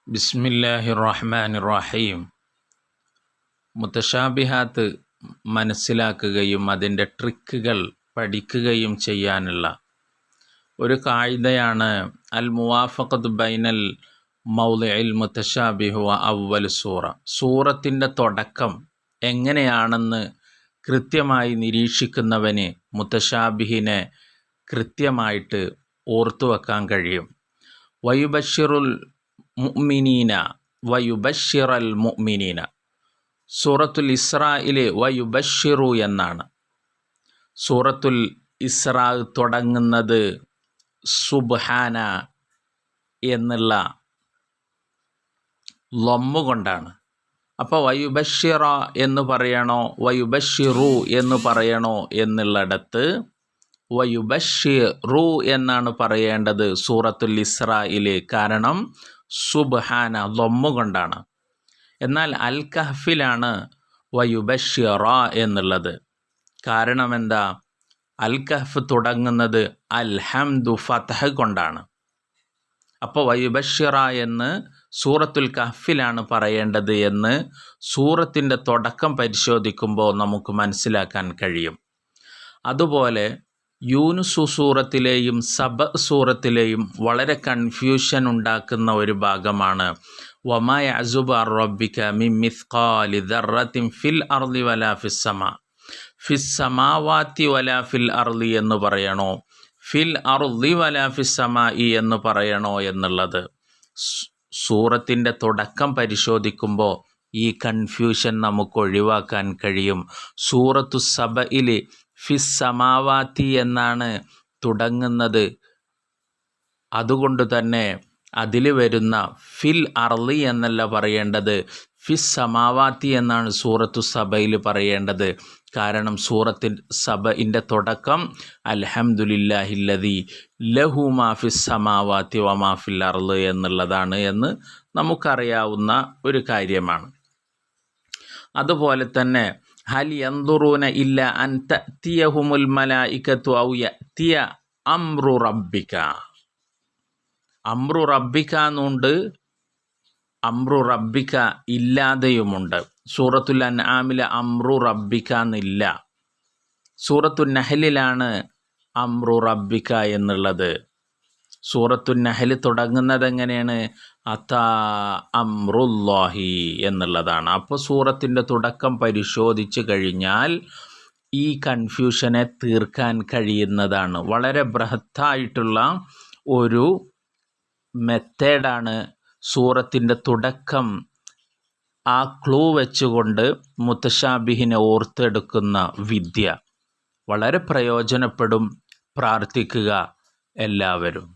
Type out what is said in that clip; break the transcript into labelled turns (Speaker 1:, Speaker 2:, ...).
Speaker 1: ബിസ്മില്ലാഹിർ റഹ്മാനിർ റഹീം. മുത്തശാബിഹാത്ത് മനസ്സിലാക്കുകയും അതിൻ്റെ ട്രിക്കുകൾ പഠിക്കുകയും ചെയ്യാനുള്ള ഒരു കായിദയാണ് അൽ മുവാഫഖത്ത് ബൈനൽ മൗളിഇൽ മുത്തശാബിഹു വ അവ്വൽ സൂറ. സൂറത്തിൻ്റെ തുടക്കം എങ്ങനെയാണെന്ന് കൃത്യമായി നിരീക്ഷിക്കുന്നവന് മുത്തശാബിഹിനെ കൃത്യമായിട്ട് ഓർത്തുവെക്കാൻ കഴിയും. വയുബശ്ശിറുൽ മുഅ്മിനീന വയുബശ്ശിറൽ മുഅ്മിനീന. സൂറത്തുൽ ഇസ്രായിലെ വയുബശ്ശിറു എന്നാണ്. സൂറത്തുൽ ഇസ്രാ തുടങ്ങുന്നത് സുബ്ഹാന എന്നുള്ള ലൊമ്മു കൊണ്ടാണ്. അപ്പോൾ വയുബശ്ശിറ എന്ന് പറയണോ വയുബശ്ശിറു എന്ന് പറയണോ എന്നുള്ളിടത്ത് വയുബശ്ശിറു എന്നാണ് പറയേണ്ടത് സൂറത്തുൽ ഇസ്രായില്. കാരണം സുബ്ഹാന ലൊമ്മു കൊണ്ടാണ്. എന്നാൽ അൽ കഹ്ഫിലാണ് വയുബശ്ശിറ എന്നുള്ളത്. കാരണം എന്താ? അൽ കഹ്ഫ് തുടങ്ങുന്നത് അൽഹംദു ഫത്ഹ് കൊണ്ടാണ്. അപ്പോൾ വയുബശ്ശിറ എന്ന് സൂറത്തുൽ കഹ്ഫിലാണ് പറയേണ്ടത് എന്ന് സൂറത്തിൻ്റെ തുടക്കം പരിശോധിക്കുമ്പോൾ നമുക്ക് മനസ്സിലാക്കാൻ കഴിയും. അതുപോലെ യൂനുസ് സൂറത്തിലെയും സബ സൂറത്തിലെയും വളരെ കൺഫ്യൂഷൻ ഉണ്ടാക്കുന്ന ഒരു ഭാഗമാണ് വമാ യഅ്സുബു അൻ റബ്ബിക മിൻ മിസ്ഖാലി ദർറത്തിൻ ഫിൽ അർളി വലാ ഫിസ്സമാ. ഫിസ്സമാവാതി വലാ ഫിൽ അർളി എന്ന് പറയണോ ഫിൽ അർളി വലാ ഫിസ്സമായി എന്ന് പറയണോ എന്നുള്ളത്. സൂറത്തിൻ്റെ തുടക്കം പരിശോധിക്കുമ്പോൾ ഈ കൺഫ്യൂഷൻ നമുക്ക് ഒഴിവാക്കാൻ കഴിയും. സൂറത്തു സബയിൽ ഫിസ്സമാവാതി എന്നാണ് തുടങ്ങുന്നത്. അതുകൊണ്ട് തന്നെ അതിൽ വരുന്ന ഫിൽ അർളി എന്നല്ല പറയേണ്ടത്, ഫിസ്സമാവാതി എന്നാണ് സൂറത്തു സബയിൽ പറയേണ്ടത്. കാരണം സൂറത്തിൻ സബയിൻ്റെ തുടക്കം അൽഹംദുലില്ലാഹില്ലദി ലഹു മാ ഫിസ്സമാവാതി വമാ ഫിൽ അർളി എന്നുള്ളതാണ് എന്ന് നമുക്കറിയാവുന്ന ഒരു കാര്യമാണ്. അതുപോലെ തന്നെ ഹൽ യൻദുറൂന ഇല്ല അൻ തഅതിയഹുമുൽ മലായികതു ഔ യഅതിയ അംറു റബ്ബിക. അംറു റബ്ബിക എന്നുണ്ട്, അംറു റബ്ബിക ഇല്ലാതെയുമുണ്ട്. സൂറത്തുൽ അൻആമിലെ അംറു റബ്ബിക എന്നില്ല. സൂറത്തുൻ നഹലിലാണ് അംറു റബ്ബിക എന്നുള്ളത്. സൂറത്തുൻ നഹൽ തുടങ്ങുന്നത് എങ്ങനെയാണ്? അതാ അംറുല്ലാഹി എന്നുള്ളതാണ്. അപ്പോൾ സൂറത്തിൻ്റെ തുടക്കം പരിശോധിച്ച് കഴിഞ്ഞാൽ ഈ കൺഫ്യൂഷനെ തീർക്കാൻ കഴിയുന്നതാണ്. വളരെ ബൃഹത്തായിട്ടുള്ള ഒരു മെത്തേഡാണ് സൂറത്തിൻ്റെ തുടക്കം ആ ക്ലൂ വെച്ചുകൊണ്ട് മുത്തശാബിഹിനെ ഓർത്തെടുക്കുന്ന വിദ്യ. വളരെ പ്രയോജനപ്പെടും. പ്രാർത്ഥിക്കുക എല്ലാവരും.